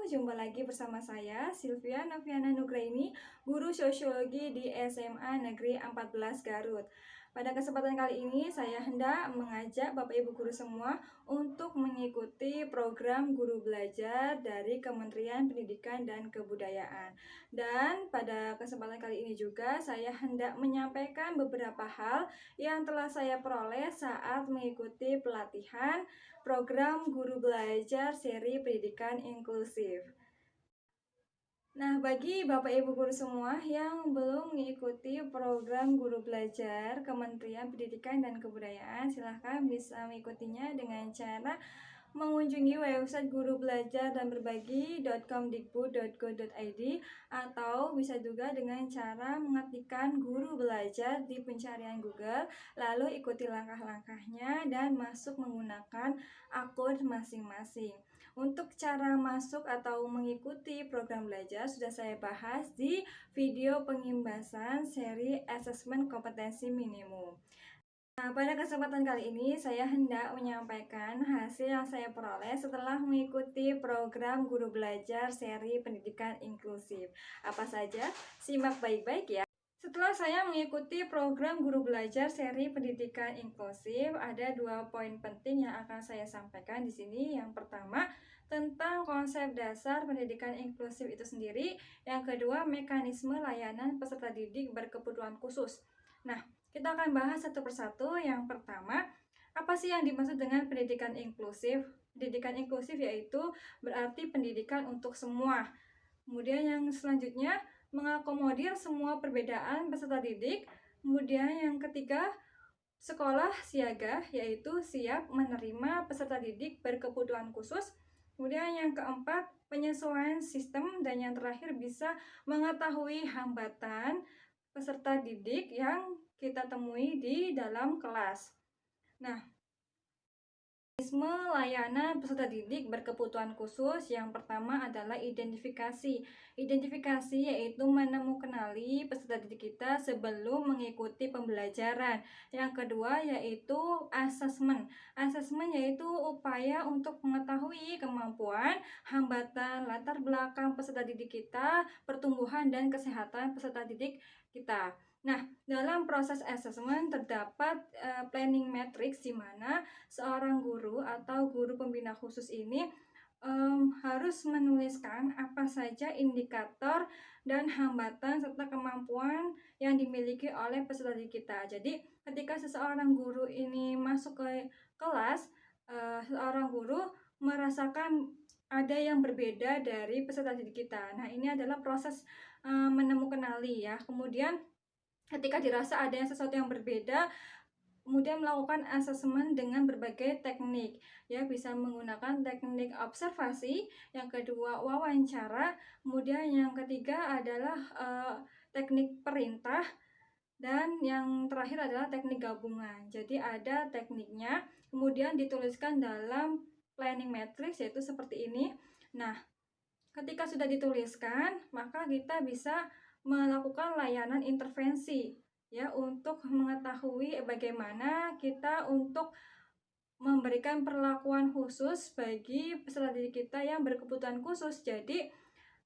jumpa lagi bersama saya Sylvia Noviana Nugraini, guru sosiologi di SMA Negeri 14 Garut. Pada kesempatan kali ini saya hendak mengajak Bapak Ibu guru semua untuk mengikuti program guru belajar dari Kementerian Pendidikan dan Kebudayaan. Dan pada kesempatan kali ini juga saya hendak menyampaikan beberapa hal yang telah saya peroleh saat mengikuti pelatihan program guru belajar seri pendidikan inklusif. Nah, bagi Bapak Ibu guru semua yang belum mengikuti program guru belajar Kementerian Pendidikan dan Kebudayaan, silahkan bisa mengikutinya dengan cara mengunjungi website guru belajar dan berbagi.kemdikbud.go.id atau bisa juga dengan cara mengetikkan guru belajar di pencarian Google, lalu ikuti langkah-langkahnya dan masuk menggunakan akun masing-masing. Untuk cara masuk atau mengikuti program belajar sudah saya bahas di video pengimbasan seri asesmen kompetensi minimum. Nah, pada kesempatan kali ini saya hendak menyampaikan hasil yang saya peroleh setelah mengikuti program guru belajar seri pendidikan inklusif. Apa saja? Simak baik-baik ya. Setelah saya mengikuti program guru belajar seri pendidikan inklusif, ada 2 poin penting yang akan saya sampaikan di sini. Yang pertama, tentang konsep dasar pendidikan inklusif itu sendiri. Yang kedua, mekanisme layanan peserta didik berkebutuhan khusus. Nah, kita akan bahas satu persatu. Yang pertama, apa sih yang dimaksud dengan pendidikan inklusif? Pendidikan inklusif yaitu berarti pendidikan untuk semua. Kemudian yang selanjutnya, mengakomodir semua perbedaan peserta didik. Kemudian yang ketiga, sekolah siaga, yaitu siap menerima peserta didik berkebutuhan khusus. Kemudian yang keempat, penyesuaian sistem. Dan yang terakhir, bisa mengetahui hambatan peserta didik yang kita temui di dalam kelas. Nah, mekanisme layanan peserta didik berkebutuhan khusus yang pertama adalah identifikasi. Identifikasi yaitu menemukanali peserta didik kita sebelum mengikuti pembelajaran. Yang kedua yaitu asesmen. Asesmen yaitu upaya untuk mengetahui kemampuan, hambatan, latar belakang peserta didik kita, pertumbuhan dan kesehatan peserta didik kita. Nah, dalam proses asesmen terdapat planning matrix di mana seorang guru atau guru pembina khusus ini harus menuliskan apa saja indikator dan hambatan serta kemampuan yang dimiliki oleh peserta didik kita. Jadi, ketika seseorang guru ini masuk ke kelas, seorang guru merasakan ada yang berbeda dari peserta didik kita. Nah, ini adalah proses menemukanali ya. Kemudian ketika dirasa ada sesuatu yang berbeda, kemudian melakukan asesmen dengan berbagai teknik, ya bisa menggunakan teknik observasi, yang kedua wawancara, kemudian yang ketiga adalah teknik perintah, dan yang terakhir adalah teknik gabungan. Jadi ada tekniknya, kemudian dituliskan dalam planning matrix yaitu seperti ini. Nah, ketika sudah dituliskan, maka kita bisa melakukan layanan intervensi ya untuk mengetahui bagaimana kita untuk memberikan perlakuan khusus bagi peserta didik kita yang berkebutuhan khusus. Jadi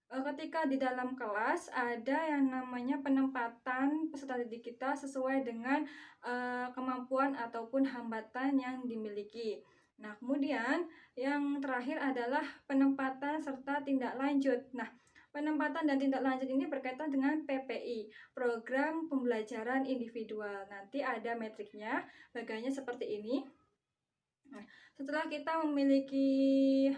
ketika di dalam kelas ada yang namanya penempatan peserta didik kita sesuai dengan kemampuan ataupun hambatan yang dimiliki. Nah, kemudian yang terakhir adalah penempatan serta tindak lanjut. Nah, penempatan dan tindak lanjut ini berkaitan dengan PPI, Program Pembelajaran Individual. Nanti ada metriknya, bagiannya seperti ini. Nah, setelah kita memiliki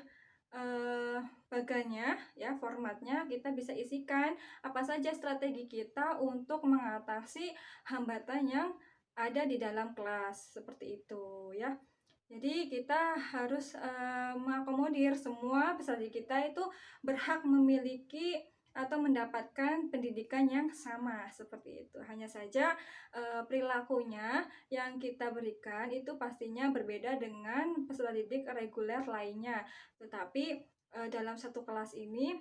bagannya, ya formatnya, kita bisa isikan apa saja strategi kita untuk mengatasi hambatan yang ada di dalam kelas, seperti itu ya. Jadi kita harus mengakomodir semua peserta kita itu berhak memiliki atau mendapatkan pendidikan yang sama, seperti itu. Hanya saja perilakunya yang kita berikan itu pastinya berbeda dengan peserta didik reguler lainnya. Tetapi dalam satu kelas ini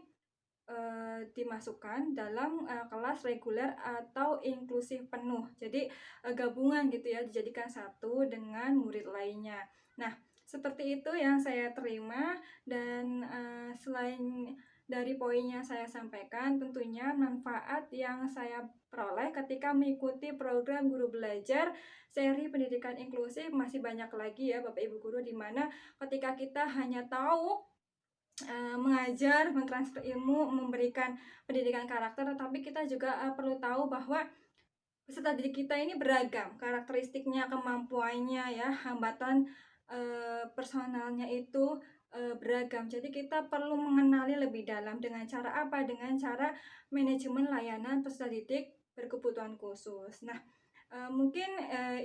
dimasukkan dalam kelas reguler atau inklusif penuh. Jadi gabungan gitu ya, dijadikan satu dengan murid lainnya. Nah, seperti itu yang saya terima, dan selain dari poinnya saya sampaikan, tentunya manfaat yang saya peroleh ketika mengikuti program Guru Belajar seri pendidikan inklusif masih banyak lagi ya Bapak Ibu guru, di mana ketika kita hanya tahu mengajar, mentransfer ilmu, memberikan pendidikan karakter, tetapi kita juga perlu tahu bahwa peserta didik kita ini beragam karakteristiknya, kemampuannya ya, hambatan personalnya itu beragam. Jadi kita perlu mengenali lebih dalam dengan cara apa? Dengan cara manajemen layanan peserta didik berkebutuhan khusus. Nah, mungkin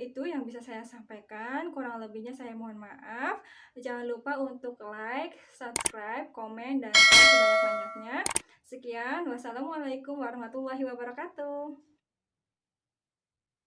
itu yang bisa saya sampaikan, kurang lebihnya saya mohon maaf. Jangan lupa untuk like, subscribe, komen, dan share sebanyak-banyaknya. Sekian, wassalamualaikum warahmatullahi wabarakatuh.